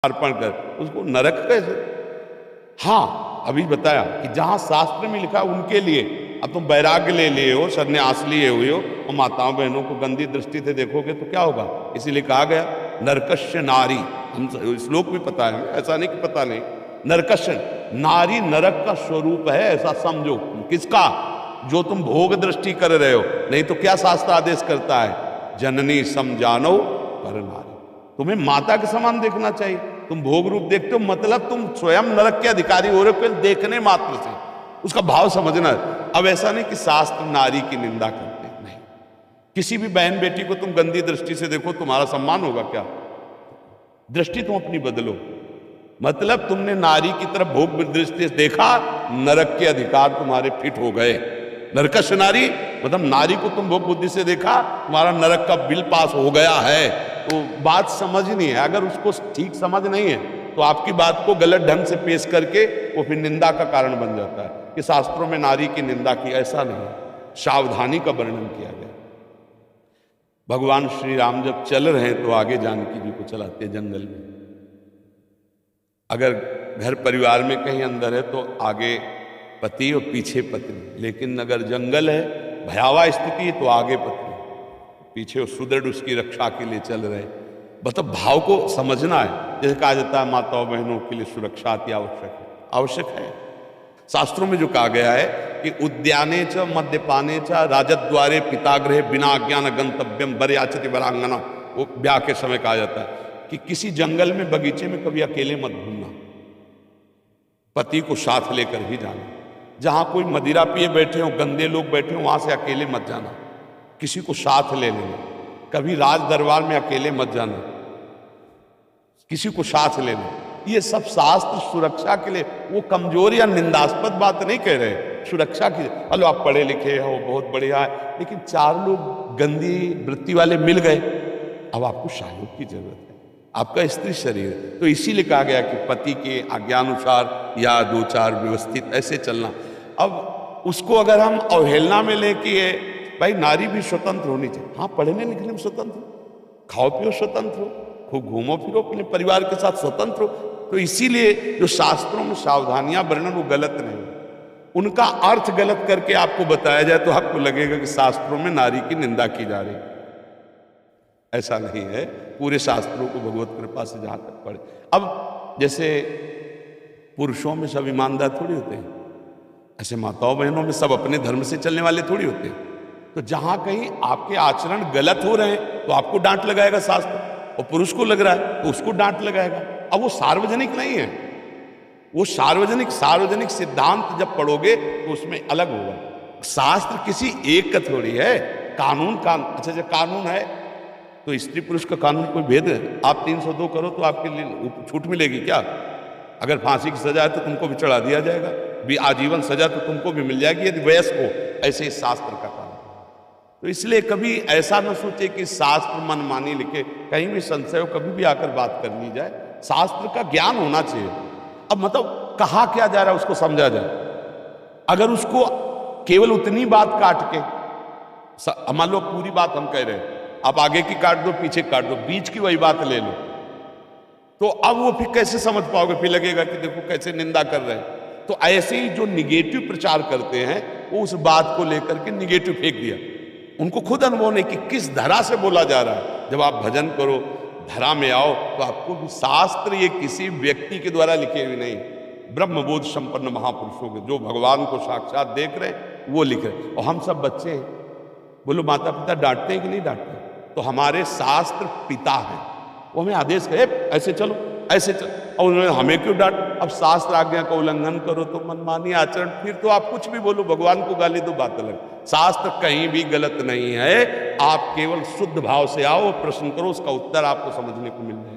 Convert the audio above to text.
अर्पण कर, उसको नरक कैसे? हाँ, अभी बताया कि जहां शास्त्र में लिखा उनके लिए। अब तुम वैराग्य ले लिए हो, सन्यास लिए हुए हो और माताओं बहनों को गंदी दृष्टि से देखोगे तो क्या होगा? इसीलिए कहा गया नरकस्य नारी। हम श्लोक भी पता है, ऐसा नहीं कि पता नहीं। नरकस्य नारी नरक का स्वरूप है, ऐसा समझो। किसका? जो तुम भोग दृष्टि कर रहे हो। नहीं तो क्या शास्त्र आदेश करता है? जननी समझानो पर नारी। तुम्हें माता के समान देखना चाहिए। तुम भोग रूप देखते हो, मतलब तुम स्वयं नरक के अधिकारी हो रहे हो केवल देखने मात्र से। उसका भाव समझना है। अब ऐसा नहीं कि शास्त्र नारी की निंदा करते हैं, नहीं। किसी भी बहन बेटी को तुम गंदी दृष्टि से देखो, तुम्हारा सम्मान होगा क्या? दृष्टि तुम अपनी बदलो। मतलब तुमने नारी की तरफ भोग दृष्टि से देखा, नरक के अधिकार तुम्हारे फिट हो गए। नरकश नारी मतलब नारी को तुम भोग बुद्धि से देखा, तुम्हारा नरक का बिल पास हो गया है। तो बात समझनी है। अगर उसको ठीक समझ नहीं है तो आपकी बात को गलत ढंग से पेश करके वो फिर निंदा का कारण बन जाता है कि शास्त्रों में नारी की निंदा की। ऐसा नहीं है, सावधानी का वर्णन किया गया। भगवान श्री राम जब चल रहे हैं तो आगे जानकी जी को चलाते जंगल में। अगर घर परिवार में कहीं अंदर है तो आगे पति और पीछे पत्नी, लेकिन अगर जंगल है, भयावह स्थिति है, तो आगे पत्नी, पीछे सुदृढ़ उसकी रक्षा के लिए चल रहे। मतलब भाव को समझना है। जैसे कहा जाता है माताओं बहनों के लिए सुरक्षा अति आवश्यक है, आवश्यक है। शास्त्रों में जो कहा गया है कि उद्याने च मद्यपाने च राजद्वारे पितागृहे बिना अज्ञान गंतव्यम बरयाचति वरांगना। वो ब्याह के समय कहा जाता है कि किसी जंगल में बगीचे में कभी अकेले मत घूमना, पति को साथ लेकर ही जाना। जहां कोई मदिरा पिए बैठे हो, गंदे लोग बैठे हो, वहां से अकेले मत जाना, किसी को साथ ले लेना। कभी राज दरबार में अकेले मत जाना, किसी को साथ लेना। ये सब शास्त्र सुरक्षा के लिए, वो कमजोर या निंदास्पद बात नहीं कह रहे, सुरक्षा की। हेलो आप पढ़े लिखे हो, बहुत बढ़िया है, लेकिन 4 लोग गंदी वृत्ति वाले मिल गए, अब आपको सहयोग की जरूरत है। आपका स्त्री शरीर है। तो इसीलिए कहा गया कि पति के आज्ञानुसार या 2-4 व्यवस्थित ऐसे चलना। अब उसको अगर हम अवहेलना में ले कि भाई नारी भी स्वतंत्र होनी चाहिए। हाँ, पढ़ने लिखने में स्वतंत्र हो, खाओ पियो स्वतंत्र हो, खूब घूमो फिरो अपने परिवार के साथ स्वतंत्र हो। तो इसीलिए जो शास्त्रों में सावधानियां वर्णन वो गलत नहीं, उनका अर्थ गलत करके आपको बताया जाए तो आपको लगेगा कि शास्त्रों में नारी की निंदा की जा रही। ऐसा नहीं है। पूरे शास्त्रों को भगवत कृपा से जहां तक पढ़े। अब जैसे पुरुषों में सब ईमानदार थोड़ी होते हैं, ऐसे माताओं बहनों में सब अपने धर्म से चलने वाले थोड़ी होते हैं। तो जहां कहीं आपके आचरण गलत हो रहे हैं तो आपको डांट लगाएगा शास्त्र, और पुरुष को लग रहा है तो उसको डांट लगाएगा। अब वो सार्वजनिक नहीं है, वो सार्वजनिक सिद्धांत जब पढ़ोगे तो उसमें अलग होगा। शास्त्र किसी एक का थोड़ी है, कानून अच्छा जब कानून है तो स्त्री पुरुष का कानून कोई भेद है? आप 302 करो तो आपके लिए छूट मिलेगी क्या? अगर फांसी की सजा है तो तुमको भी चढ़ा दिया जाएगा, भी आजीवन सजा तो तुमको भी मिल जाएगी यदि वयस्क हो। ऐसे ही शास्त्र का काम। तो इसलिए कभी ऐसा न सोचे कि शास्त्र मनमानी लिखे, कहीं भी संशय हो कभी भी आकर बात कर ली जाए। शास्त्र का ज्ञान होना चाहिए। अब मतलब कहा क्या जा रहा है उसको समझा जाए। अगर उसको केवल उतनी बात काट के, मान लो पूरी बात हम कह रहे हैं, आप आगे की काट दो पीछे काट दो, बीच की वही बात ले लो, तो अब वो फिर कैसे समझ पाओगे? फिर लगेगा कि देखो कैसे निंदा कर रहे हैं। तो ऐसे ही जो निगेटिव प्रचार करते हैं वो उस बात को लेकर के निगेटिव फेंक दिया। उनको खुद अनुभव नहीं कि किस धरा से बोला जा रहा है। जब आप भजन करो, धरा में आओ, तो आपको भी शास्त्र ये किसी व्यक्ति के द्वारा लिखे हुए नहीं, ब्रह्मबोध संपन्न महापुरुषों के, जो भगवान को साक्षात देख रहे हैं वो लिख रहे। और हम सब बच्चे हैं। बोलो माता पिता डांटते हैं कि नहीं डांटते? तो हमारे शास्त्र पिता हैं, वो हमें आदेश करे ऐसे चलो ऐसे चलो, और उन्होंने हमें क्यों डांट? अब शास्त्र आज्ञा का उल्लंघन करो तो मनमानी आचरण, फिर तो आप कुछ भी बोलो, भगवान को गाली दो, बात अलग। शास्त्र कहीं भी गलत नहीं है। आप केवल शुद्ध भाव से आओ, प्रश्न करो, उसका उत्तर आपको समझने को मिल जाए।